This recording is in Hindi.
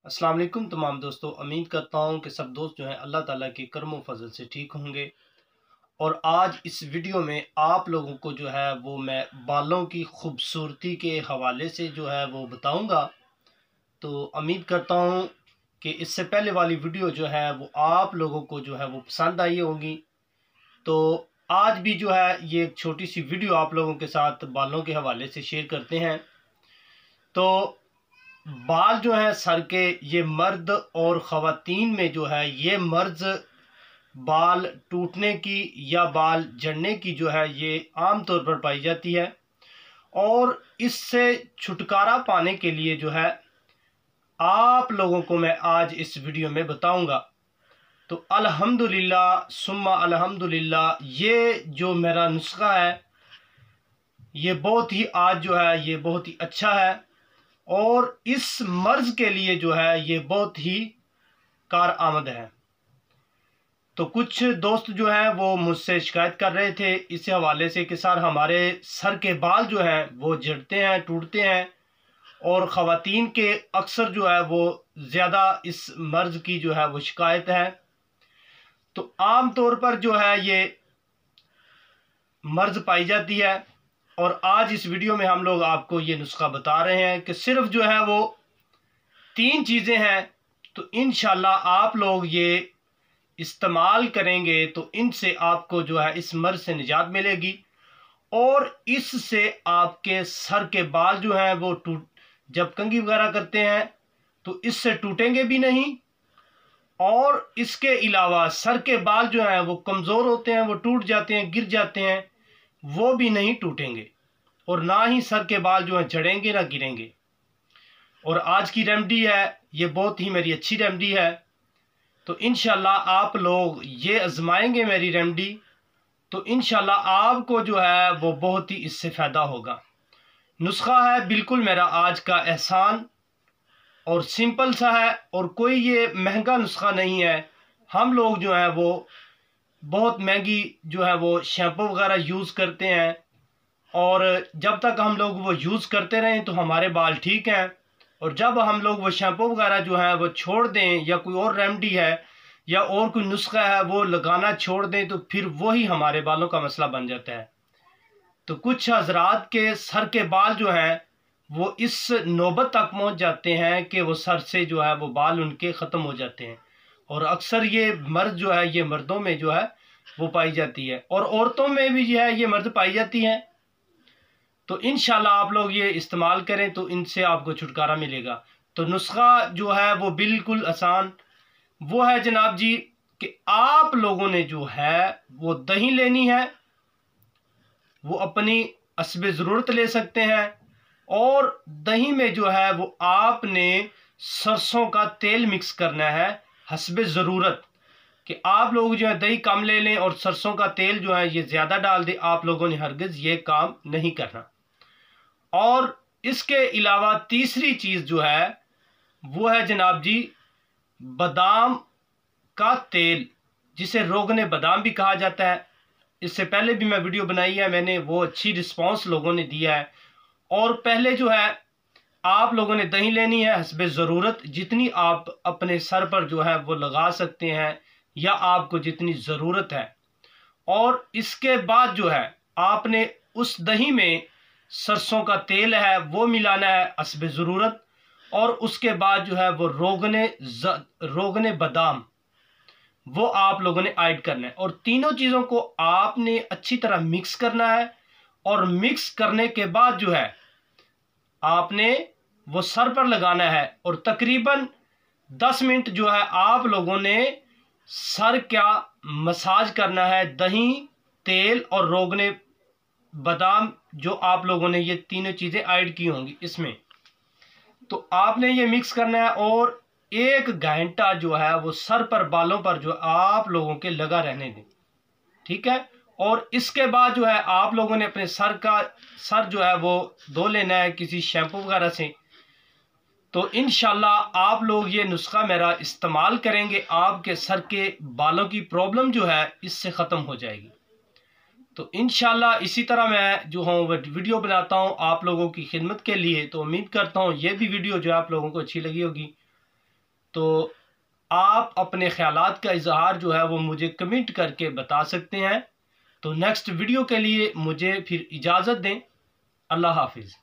अस्सलाम वालेकुम तमाम दोस्तों। उम्मीद करता हूँ कि सब दोस्त जो हैं अल्लाह ताला के करम व फजल से ठीक होंगे। और आज इस वीडियो में आप लोगों को जो है वो मैं बालों की खूबसूरती के हवाले से जो है वो बताऊंगा। तो उम्मीद करता हूँ कि इससे पहले वाली वीडियो जो है वो आप लोगों को जो है वो पसंद आई होगी। तो आज भी जो है ये एक छोटी सी वीडियो आप लोगों के साथ बालों के हवाले से शेयर करते हैं। तो बाल जो है सर के, ये मर्द और ख़वातीन में जो है ये मर्ज बाल टूटने की या बाल झड़ने की जो है ये आम तौर पर पाई जाती है। और इससे छुटकारा पाने के लिए जो है आप लोगों को मैं आज इस वीडियो में बताऊंगा। तो अल्हम्दुलिल्लाह सुम्मा अल्हम्दुलिल्लाह, ये जो मेरा नुस्खा है ये बहुत ही आज जो है ये बहुत ही अच्छा है और इस मर्ज के लिए जो है ये बहुत ही कारआमद है। तो कुछ दोस्त जो हैं वो मुझसे शिकायत कर रहे थे इस हवाले से कि सर हमारे सर के बाल जो हैं वो झड़ते हैं, टूटते हैं और ख़वातीन के अक्सर जो है वो ज़्यादा इस मर्ज की जो है वो शिकायत है। तो आम तौर पर जो है ये मर्ज पाई जाती है और आज इस वीडियो में हम लोग आपको ये नुस्खा बता रहे हैं कि सिर्फ जो है वो 3 चीज़ें हैं। तो इंशाल्लाह आप लोग ये इस्तेमाल करेंगे तो इनसे आपको जो है इस मर्ज से निजात मिलेगी और इससे आपके सर के बाल जो हैं वो जब कंघी वगैरह करते हैं तो इससे टूटेंगे भी नहीं। और इसके अलावा सर के बाल जो हैं वो कमज़ोर होते हैं, वो टूट जाते हैं, गिर जाते हैं, वो भी नहीं टूटेंगे और ना ही सर के बाल जो हैं झड़ेंगे ना गिरेंगे। और आज की रेमेडी है ये बहुत ही मेरी अच्छी रेमेडी है। तो इंशाल्लाह आप लोग ये आजमाएंगे मेरी रेमेडी तो इंशाल्लाह आपको जो है वो बहुत ही इससे फ़ायदा होगा। नुस्खा है बिल्कुल मेरा आज का एहसान और सिंपल सा है और कोई ये महंगा नुस्खा नहीं है। हम लोग जो है वो बहुत महंगी जो है वो शैम्पू वगैरह यूज़ करते हैं और जब तक हम लोग वो यूज़ करते रहें तो हमारे बाल ठीक हैं। और जब हम लोग वो शैम्पू वगैरह जो है वो छोड़ दें या कोई और रेमेडी है या और कोई नुस्खा है वो लगाना छोड़ दें तो फिर वही हमारे बालों का मसला बन जाता है। तो कुछ हजरात के सर के बाल जो हैं वो इस नौबत तक पहुंच जाते हैं कि वो सर से जो है वो बाल उनके ख़त्म हो जाते हैं। और अक्सर ये मर्ज जो है ये मर्दों में जो है वो पाई जाती है और औरतों में भी जो है ये मर्ज पाई जाती है। तो इंशाल्लाह आप लोग ये इस्तेमाल करें तो इनसे आपको छुटकारा मिलेगा। तो नुस्खा जो है वो बिल्कुल आसान वो है जनाब जी कि आप लोगों ने जो है वो दही लेनी है, वो अपनी हस्बे ज़रूरत ले सकते हैं। और दही में जो है वो आपने सरसों का तेल मिक्स करना है हस्बे ज़रूरत, कि आप लोग जो है दही कम ले लें और सरसों का तेल जो है ये ज़्यादा डाल दें। आप लोगों ने हरगिज़ ये काम नहीं करना। और इसके अलावा तीसरी चीज़ जो है वो है जनाब जी बादाम का तेल, जिसे रोगने बादाम भी कहा जाता है। इससे पहले भी मैं वीडियो बनाई है मैंने, वो अच्छी रिस्पांस लोगों ने दिया है। और पहले जो है आप लोगों ने दही लेनी है हस्बे ज़रूरत, जितनी आप अपने सर पर जो है वो लगा सकते हैं या आपको जितनी ज़रूरत है। और इसके बाद जो है आपने उस दही में सरसों का तेल है वो मिलाना है हस्बे ज़रूरत। और उसके बाद जो है वो रोगने बादाम वो आप लोगों ने ऐड करना है और तीनों चीज़ों को आपने अच्छी तरह मिक्स करना है। और मिक्स करने के बाद जो है आपने वो सर पर लगाना है और तकरीबन 10 मिनट जो है आप लोगों ने सर का मसाज करना है दही, तेल और रोगने बादाम जो आप लोगों ने ये तीनों चीज़ें ऐड की होंगी इसमें। तो आपने ये मिक्स करना है और 1 घंटा जो है वो सर पर बालों पर जो आप लोगों के लगा रहने दें, ठीक है। और इसके बाद जो है आप लोगों ने अपने सर जो है वो धो लेना है किसी शैम्पू वगैरह से। तो इंशाल्लाह आप लोग ये नुस्खा मेरा इस्तेमाल करेंगे, आपके सर के बालों की प्रॉब्लम जो है इससे ख़त्म हो जाएगी। तो इंशाल्लाह इसी तरह मैं जो हूँ वीडियो बनाता हूँ आप लोगों की खिदमत के लिए। तो उम्मीद करता हूँ ये भी वीडियो जो है आप लोगों को अच्छी लगी होगी। तो आप अपने ख्यालात का इजहार जो है वो मुझे कमेंट करके बता सकते हैं। तो नेक्स्ट वीडियो के लिए मुझे फिर इजाज़त दें। अल्लाह हाफिज़।